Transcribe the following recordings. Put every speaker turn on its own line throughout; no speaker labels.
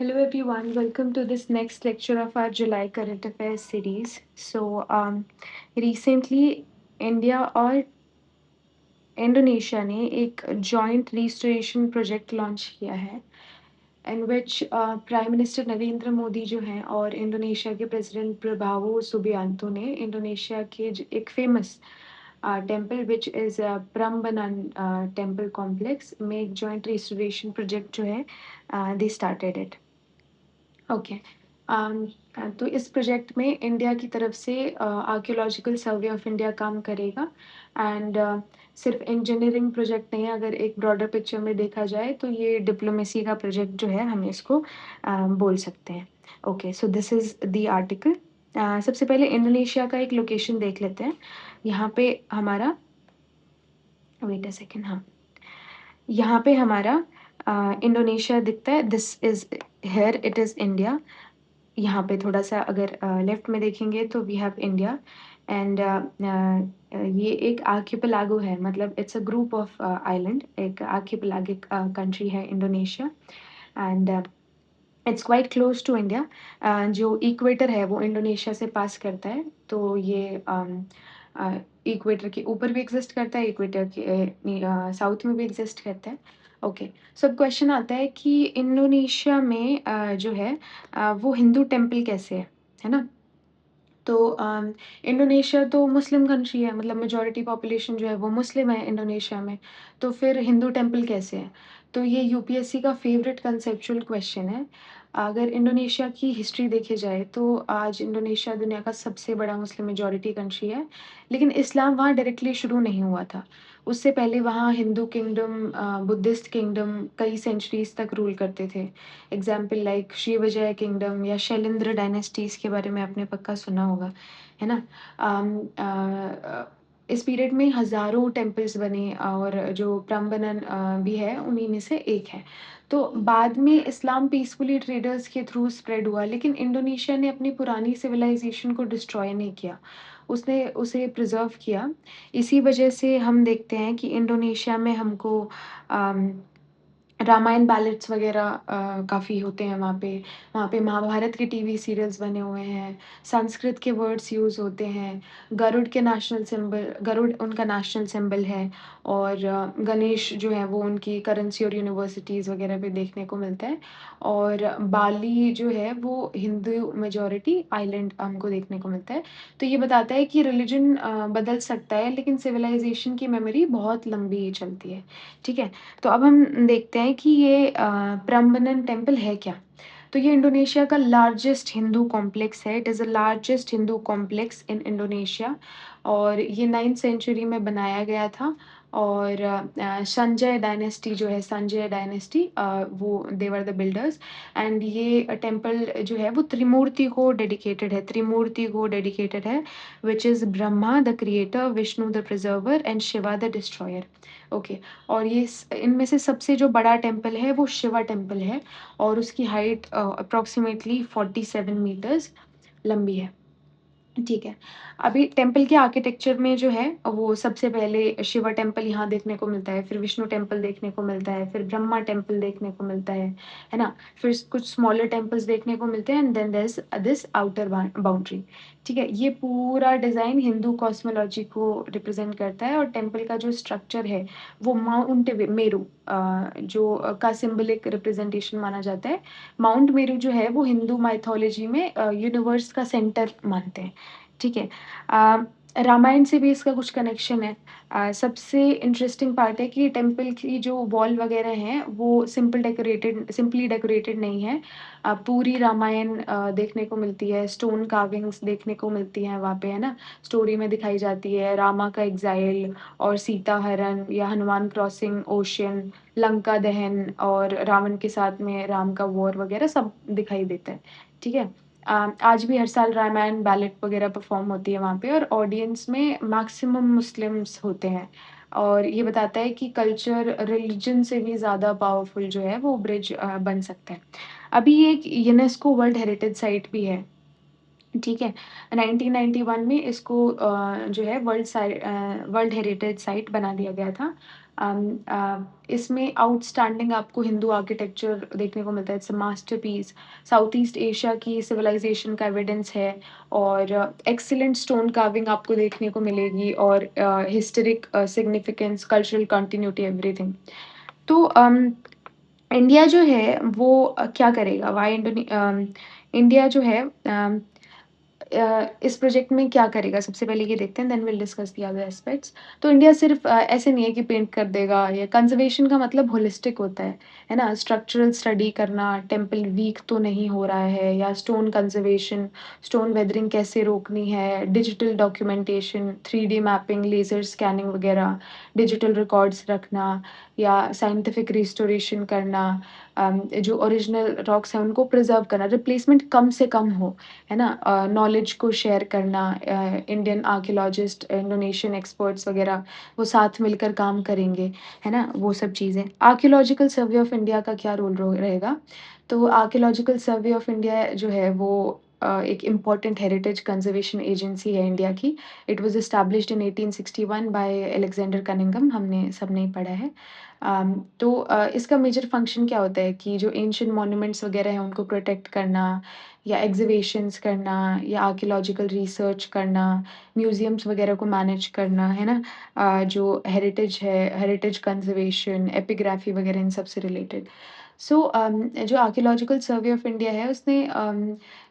Hello everyone, welcome to this next lecture of our July Current Affairs series. Recently India और Indonesia ने एक joint restoration project launch किया है इन विच prime minister Narendra Modi जो हैं और इंडोनेशिया के प्रेसिडेंट प्रभावो सुबियांतो ने इंडोनेशिया के एक famous temple which is Prambanan temple complex में एक जॉइंट रिस्टोरेशन प्रोजेक्ट जो है दे स्टार्टेड इट। ओके। तो इस प्रोजेक्ट में इंडिया की तरफ से आर्कियोलॉजिकल सर्वे ऑफ इंडिया काम करेगा एंड सिर्फ इंजीनियरिंग प्रोजेक्ट नहीं है। अगर एक ब्रॉडर पिक्चर में देखा जाए तो ये डिप्लोमेसी का प्रोजेक्ट जो है हम इसको बोल सकते हैं। Okay, so this is the article. सबसे पहले इंडोनेशिया का एक लोकेशन देख लेते हैं। यहाँ पे हमारा वेट अ सेकेंड, हाँ, यहाँ पे हमारा इंडोनेशिया दिखता है। This is here, it is India. यहाँ पे थोड़ा-सा अगर लेफ्ट में देखेंगे तो वी हैव इंडिया एंड ये एक आर्किपेलागो है, मतलब it's a group of island, एक आर्किपेलागिक कंट्री है Indonesia and it's quite close to India. जो इक्वेटर है वो इंडोनेशिया से पास करता है, तो ये इक्वेटर के ऊपर भी एग्जिस्ट करता है, इक्वेटर के साउथ में भी एग्जिस्ट करता है। ओके, सो अब क्वेश्चन आता है कि इंडोनेशिया में जो है वो हिंदू टेम्पल कैसे है ना? तो इंडोनेशिया तो मुस्लिम कंट्री है, मतलब मेजॉरिटी पॉपुलेशन जो है वो मुस्लिम है इंडोनेशिया में, तो फिर हिंदू टेम्पल कैसे है? तो ये यूपीएससी का फेवरेट कंसेप्चुअल क्वेश्चन है। अगर इंडोनेशिया की हिस्ट्री देखी जाए तो आज इंडोनेशिया दुनिया का सबसे बड़ा मुस्लिम मेजॉरिटी कंट्री है, लेकिन इस्लाम वहाँ डायरेक्टली शुरू नहीं हुआ था। उससे पहले वहाँ हिंदू किंगडम, बुद्धिस्ट किंगडम कई सेंचुरीज़ तक रूल करते थे। एग्ज़ाम्पल लाइक श्रीविजय किंगडम या शैलेंद्र डायनेस्टीज़ के बारे में आपने पक्का सुना होगा, है ना? इस पीरियड में हज़ारों टेम्पल्स बने और जो प्रम्बनन भी है उन्हीं में से एक है। तो बाद में इस्लाम पीसफुली ट्रेडर्स के थ्रू स्प्रेड हुआ, लेकिन इंडोनेशिया ने अपनी पुरानी सिविलाइज़ेशन को डिस्ट्रॉय नहीं किया, उसने उसे प्रिज़र्व किया। इसी वजह से हम देखते हैं कि इंडोनेशिया में हमको अम रामायण बैलेट्स वगैरह काफ़ी होते हैं वहाँ पे। वहाँ पे महाभारत के टीवी सीरियल्स बने हुए हैं, संस्कृत के वर्ड्स यूज़ होते हैं, गरुड़ उनका नेशनल सिंबल है और गणेश जो है वो उनकी करेंसी और यूनिवर्सिटीज़ वगैरह पे देखने को मिलता है और बाली जो है वो हिंदू मेजॉरिटी आइलैंड हमको देखने को मिलता है। तो ये बताता है कि रिलिजन बदल सकता है, लेकिन सिविलाइज़ेशन की मेमोरी बहुत लंबी चलती है, ठीक है? तो अब हम देखते हैं कि ये प्रम्बनन टेम्पल है क्या? तो ये इंडोनेशिया का लार्जेस्ट हिंदू कॉम्प्लेक्स है। It is the largest Hindu complex in Indonesia और ये 9th सेंचुरी में बनाया गया था और संजय डायनेस्टी जो है, संजय डायनेस्टी वो दे वर द बिल्डर्स एंड ये टेम्पल जो है वो त्रिमूर्ति को डेडिकेटेड है, which is Brahma the creator, Vishnu the preserver and Shiva the destroyer. Okay, और ये इनमें से सबसे जो बड़ा टेम्पल है वो शिवा टेम्पल है और उसकी हाइट अप्रॉक्सीमेटली 47 मीटर्स लंबी है। ठीक है। अभी टेम्पल के आर्किटेक्चर में जो है वो सबसे पहले शिवा टेम्पल यहाँ देखने को मिलता है, फिर विष्णु टेम्पल देखने को मिलता है, फिर ब्रह्मा टेम्पल देखने को मिलता है ना? फिर कुछ स्मॉलर टेम्पल्स देखने को मिलते हैं and then there is this outer boundary. ठीक है? ये पूरा डिज़ाइन हिंदू कॉस्मोलॉजी को रिप्रेज़ेंट करता है और टेम्पल का जो स्ट्रक्चर है वो माउंट मेरू का सिंबॉलिक रिप्रेज़ेंटेशन माना जाता है। माउंट मेरू जो है वो हिंदू माइथोलॉजी में यूनिवर्स का सेंटर मानते हैं। ठीक है। रामायण से भी इसका कुछ कनेक्शन है। सबसे इंटरेस्टिंग पार्ट है कि टेम्पल की जो वॉल वगैरह हैं वो सिंपली डेकोरेटेड नहीं है। पूरी रामायण देखने को मिलती है, स्टोन कार्विंग्स देखने को मिलती हैं वहाँ पे, है ना? स्टोरी में दिखाई जाती है रामा का एग्ज़ाइल और सीता हरण या हनुमान क्रॉसिंग ओशियन, लंका दहन और रावण के साथ में राम का वॉर वगैरह सब दिखाई देता है। ठीक है? आज भी हर साल रामायण बैलेट वगैरह परफ़ॉर्म होती है वहाँ पे और ऑडियंस में मैक्सिमम मुस्लिम्स होते हैं और ये बताता है कि कल्चर रिलिजन से भी ज़्यादा पावरफुल जो है वो ब्रिज बन सकता है। अभी ये एक यूनेस्को वर्ल्ड हेरिटेज साइट भी है, ठीक है? 1991 में इसको जो है वर्ल्ड हेरिटेज साइट बना दिया गया था। इसमें आउटस्टैंडिंग आपको हिंदू आर्किटेक्चर देखने को मिलता है, it's a masterpiece. South east Asia की सिविलाइजेशन का एविडेंस है और एक्सीलेंट स्टोन कार्विंग आपको देखने को मिलेगी और historic significance, cultural continuity, everything. तो इंडिया जो है वो क्या करेगा? इंडिया जो है इस प्रोजेक्ट में क्या करेगा? सबसे पहले ये देखते हैं, then will discuss the other aspects. तो इंडिया सिर्फ़ ऐसे नहीं है कि पेंट कर देगा, या कंज़र्वेशन का मतलब होलिस्टिक होता है ना? स्ट्रक्चरल स्टडी करना, टेम्पल वीक तो नहीं हो रहा है, या स्टोन कंज़र्वेशन, स्टोन वेदरिंग कैसे रोकनी है, digital documentation, 3D mapping, laser scanning वगैरह, डिजिटल रिकॉर्ड्स रखना, या साइंटिफिक रिस्टोरेशन करना, जो ओरिजिनल रॉक्स हैं उनको प्रिज़र्व करना, रिप्लेसमेंट कम से कम हो, है ना? नॉलेज को शेयर करना, इंडियन आर्कियोलॉजिस्ट, इंडोनेशियन एक्सपर्ट्स वगैरह वो साथ मिलकर काम करेंगे, है ना? वो सब चीज़ें। आर्कियोलॉजिकल सर्वे ऑफ इंडिया का क्या रोल रहेगा? तो आर्कियोलॉजिकल सर्वे ऑफ इंडिया जो है वो एक इम्पॉर्टेंट हेरिटेज कंजर्वेशन एजेंसी है इंडिया की। It was established in 1861 by Alexander Cunningham, हमने सबने ही पढ़ा है। तो इसका मेजर फंक्शन क्या होता है कि जो एंशिएंट मॉन्यूमेंट्स वगैरह हैं उनको प्रोटेक्ट करना, या एग्ज़िबिशन्स करना, या आर्कियोलॉजिकल रिसर्च करना, म्यूज़ियम्स वगैरह को मैनेज करना, है ना? जो हेरिटेज है, हेरिटेज कंज़र्वेशन, एपिग्राफ़ी वगैरह इन सब से रिलेटेड। सो जो आर्कियोलॉजिकल सर्वे ऑफ इंडिया है उसने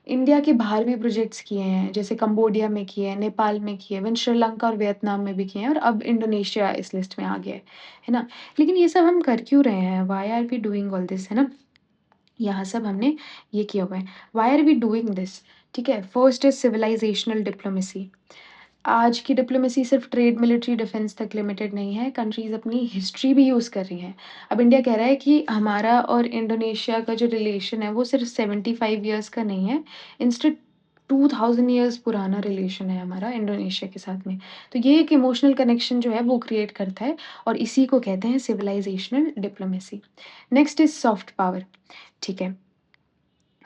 इंडिया के बाहर भी प्रोजेक्ट्स किए हैं, जैसे कंबोडिया में किए हैं, नेपाल में किए हैं, इवन श्रीलंका और वियतनाम में भी किए हैं, और अब इंडोनेशिया इस लिस्ट में आ गया है ना? लेकिन ये सब हम कर क्यों रहे हैं? Why are we doing all this, है ना? यहाँ सब हमने ये किया हुआ है। Why are we doing this? ठीक है? First is civilisational diplomacy. आज की डिप्लोमेसी सिर्फ ट्रेड, मिलिट्री, डिफेंस तक लिमिटेड नहीं है, कंट्रीज़ अपनी हिस्ट्री भी यूज़ कर रही हैं। अब इंडिया कह रहा है कि हमारा और इंडोनेशिया का जो रिलेशन है वो सिर्फ 75 इयर्स का नहीं है, इंस्टेड 2000 इयर्स पुराना रिलेशन है हमारा इंडोनेशिया के साथ में। तो ये एक इमोशनल कनेक्शन जो है वो क्रिएट करता है, और इसी को कहते हैं civilisational diplomacy. Next is soft power, ठीक है?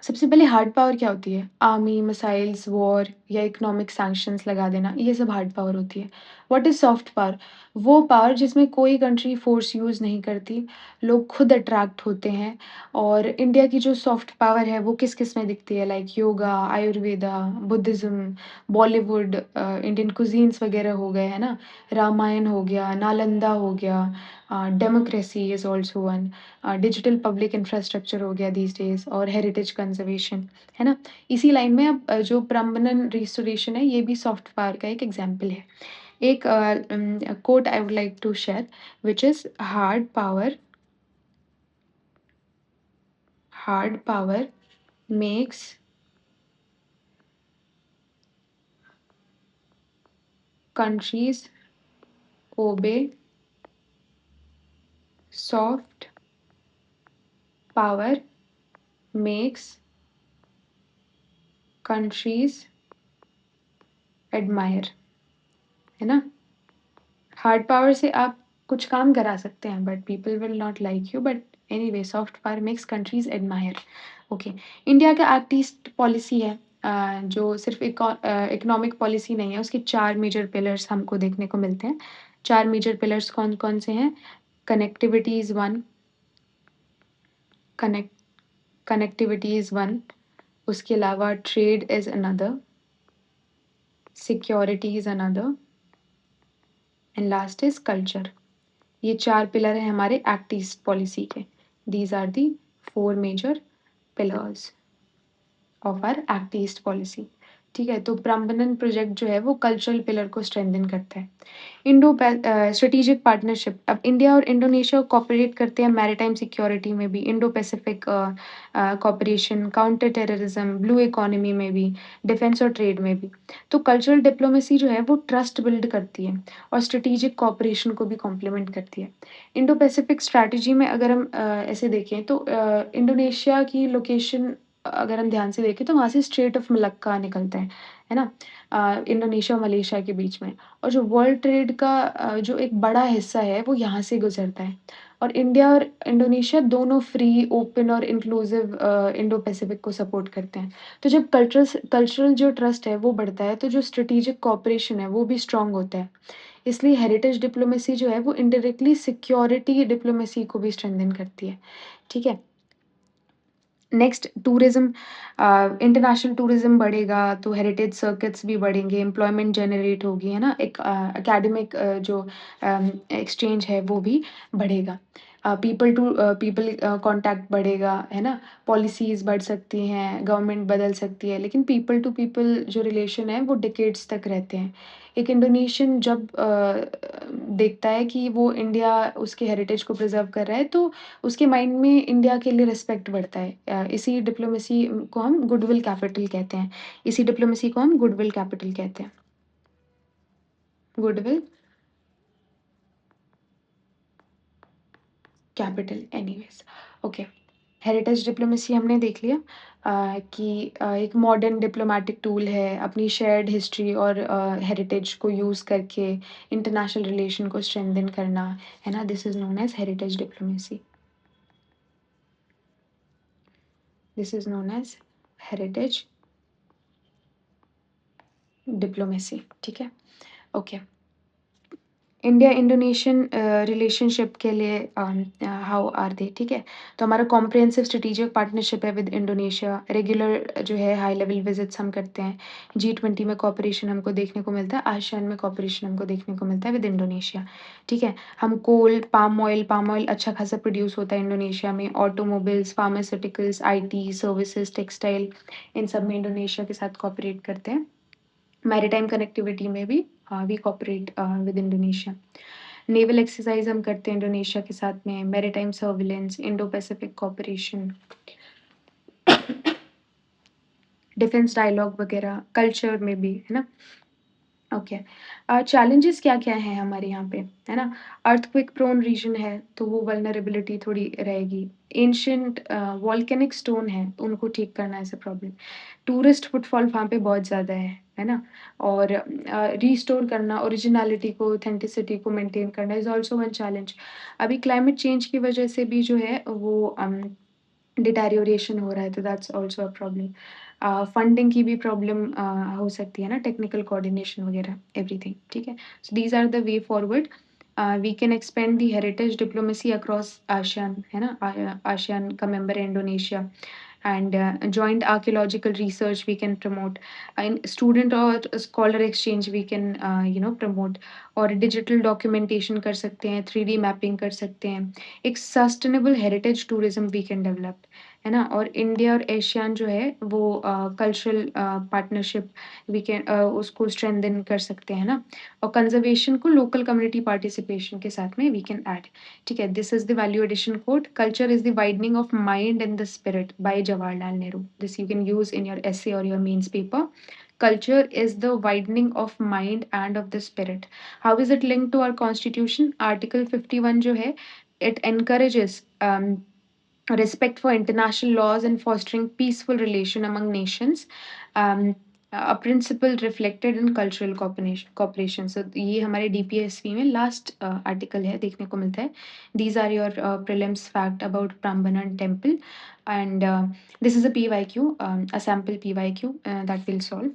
सबसे पहले हार्ड पावर क्या होती है? आर्मी, मिसाइल्स, वॉर या इकोनॉमिक सैंक्शंस लगा देना, ये सब हार्ड पावर होती है। What is soft power? वो पावर जिसमें कोई कंट्री फोर्स यूज़ नहीं करती, लोग खुद अट्रैक्ट होते हैं। और इंडिया की जो सॉफ्ट पावर है वो किस-किस में दिखती है? Like yoga, Ayurveda, Buddhism, Bollywood, Indian cuisines वगैरह हो गए, है ना? रामायण हो गया, नालंदा हो गया, democracy is also one, digital public infrastructure हो गया दीज़ डेज़, और हेरिटेज कंज़र्वेशन, है ना? इसी लाइन में अब जो प्रम्बनन रिस्टोरेशन है, ये भी सॉफ्ट पावर का एक एग्ज़ाम्पल है। एक quote I would like to share, which is hard power makes countries obey, soft power makes countries admire, है ना? हार्ड पावर से आप कुछ काम करा सकते हैं, but people will not like you, but anyway soft power makes countries admire. Okay, India का एक्ट ईस्ट पॉलिसी है, जो सिर्फ़ इकोनॉमिक पॉलिसी नहीं है, उसके 4 मेजर पिलर्स हमको देखने को मिलते हैं। 4 मेजर पिलर्स कौन-कौन से हैं? Connectivity is one, connect connectivity is one, उसके अलावा trade is another, security is another, and last is culture. ये 4 पिलर हैं हमारे एक्ट ईस्ट पॉलिसी के। These are the 4 major pillars of our Act East Policy. ठीक है? तो Prambanan project जो है वो कल्चरल पिलर को स्ट्रेंथन करता है। स्ट्रेटेजिक पार्टनरशिप, अब इंडिया और इंडोनेशिया कोऑपरेट करते हैं मैरीटाइम सिक्योरिटी में भी, Indo Pacific cooperation, counter terrorism, blue economy में भी, डिफेंस और ट्रेड में भी। तो कल्चरल डिप्लोमेसी जो है वो ट्रस्ट बिल्ड करती है और स्ट्रेटेजिक कोऑपरेशन को भी कॉम्प्लीमेंट करती है। इंडो पैसिफिक स्ट्रैटेजी में अगर हम ऐसे देखें तो इंडोनेशिया की लोकेशन अगर हम ध्यान से देखें तो वहाँ से स्ट्रेट ऑफ मलक्का निकलता है ना? इंडोनेशिया और मलेशिया के बीच में। और जो वर्ल्ड ट्रेड का जो एक बड़ा हिस्सा है वो यहाँ से गुज़रता है। और इंडिया और इंडोनेशिया दोनों फ्री, ओपन और इंक्लूसिव इंडो पैसिफिक को सपोर्ट करते हैं। तो जब कल्चरल जो ट्रस्ट है वो बढ़ता है, तो जो स्ट्रेटेजिक कोऑपरेशन है वो भी स्ट्रॉन्ग होता है। इसलिए हेरिटेज डिप्लोमेसी जो है वो इनडायरेक्टली सिक्योरिटी डिप्लोमेसी को भी स्ट्रेंथन करती है, ठीक है? नेक्स्ट टूरिज़्म, इंटरनेशनल टूरिज़्म बढ़ेगा तो हेरिटेज सर्किट्स भी बढ़ेंगे, एम्प्लॉयमेंट जनरेट होगी, है ना? एक एकेडमिक जो एक्सचेंज है वो भी बढ़ेगा। पीपल टू पीपल कॉन्टैक्ट बढ़ेगा, है ना? पॉलिसीज़ बढ़ सकती हैं, गवर्नमेंट बदल सकती है, लेकिन पीपल टू पीपल जो रिलेशन है वो डिकेड्स तक रहते हैं। एक इंडोनेशियन जब देखता है कि वो इंडिया उसके हेरिटेज को प्रिज़र्व कर रहा है, तो उसके माइंड में इंडिया के लिए रिस्पेक्ट बढ़ता है। इसी डिप्लोमेसी को हम गुडविल कैपिटल कहते हैं। इसी डिप्लोमेसी को हम गुडविल कैपिटल कहते हैं। Goodwill capital anyways, okay. Heritage diplomacy हमने देख लिया कि एक मॉडर्न डिप्लोमैटिक टूल है, अपनी शेयर्ड हिस्ट्री और हेरिटेज को यूज़ करके इंटरनेशनल रिलेशन को स्ट्रेंथन करना, है ना? This is known as heritage diplomacy. This is known as heritage diplomacy, ठीक है? ओके। इंडिया इंडोनेशियन रिलेशनशिप के लिए हाउ आर दे, ठीक है? तो हमारा कॉम्प्रिहेंसिव स्ट्रेटेजिक पार्टनरशिप है विद इंडोनेशिया, रेगुलर जो है हाई लेवल विजिट्स हम करते हैं, G20 में कोऑपरेशन हमको देखने को मिलता है, आसियान में कोऑपरेशन हमको देखने को मिलता है विद इंडोनेशिया, ठीक है? हम कोल, पाम ऑयल अच्छा खासा प्रोड्यूस होता है इंडोनेशिया में, automobiles, pharmaceuticals, IT, services, textile, इन सब में इंडोनेशिया के साथ कोऑपरेट करते हैं। मैरीटाइम कनेक्टिविटी में भी we cooperate with Indonesia. Naval exercise हम करते हैं इंडोनेशिया के साथ में, maritime surveillance, Indo Pacific cooperation, defence dialogue वगैरह, कल्चर में भी, है ना? ओके। चैलेंजेस क्या-क्या हैं हमारे यहाँ पे, है ना? अर्थक्वेक प्रोन रीजन है, तो वो वल्नरेबिलिटी थोड़ी रहेगी। एंशिएंट वोल्केनिक स्टोन है, तो उनको ठीक करना as a problem. Tourist footfall वहाँ पे बहुत ज़्यादा है ना? और रिस्टोर करना ओरिजिनैलिटी को, ऑथेंटिसिटी को मेंटेन करना इज़ ऑल्सो वन चैलेंज। अभी क्लाइमेट चेंज की वजह से भी जो है वो डिटेरियोरेशन हो रहा है, तो that's also a problem. Funding की भी प्रॉब्लम हो सकती है ना, टेक्निकल कोऑर्डिनेशन वगैरह, एवरीथिंग, ठीक है? So these are the way forward. We can expand the heritage diplomacy across ASEAN, है ना? आसियान का मेंबर है Indonesia, and joint archaeological research we can promote, in student और scholar exchange we can promote, और digital documentation कर सकते हैं, 3D mapping कर सकते हैं, एक sustainable heritage tourism we can develop, है ना? और इंडिया और एशियान जो है वो कल्चरल पार्टनरशिप वी कैन उसको स्ट्रेंथन कर सकते हैं ना, और कंजर्वेशन को लोकल कम्युनिटी पार्टिसिपेशन के साथ में वी कैन ऐड, ठीक है? This is the value addition code, culture is the widening of mind and the spirit by Jawaharlal Nehru, this you can use in your essay or your mains paper. Culture is the widening of mind and of the spirit. How is it linked to our constitution? Article 51 जो है, it encourages respect for international laws and fostering peaceful relation among nations, um, a principle reflected in cultural cooperation. So ये हमारे DPSP में last article है, देखने को मिलता है. These are your prelims fact about Prambanan temple, and this is a PYQ, a sample PYQ that will solve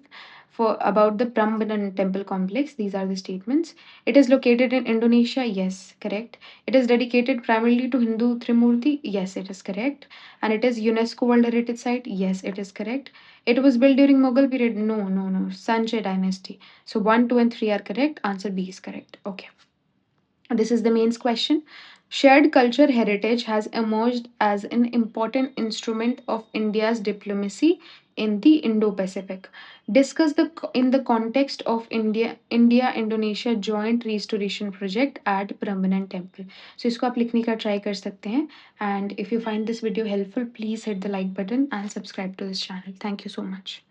for about the Prambanan temple complex. These are the statements. It is located in Indonesia. Yes, correct. It is dedicated primarily to Hindu Trimurti. Yes, it is correct. And it is UNESCO World Heritage Site. Yes, it is correct. It was built during Mughal period. No, no, no. Sanjay dynasty. So 1, 2, and 3 are correct. Answer B is correct. Okay. This is the mains question. Shared culture heritage has emerged as an important instrument of India's diplomacy in the Indo-Pacific. Discuss the in the context of India Indonesia joint restoration project at Prambanan temple. So इसको आप लिखने का try कर सकते हैं. And if you find this video helpful, please hit the like button and subscribe to this channel. Thank you so much.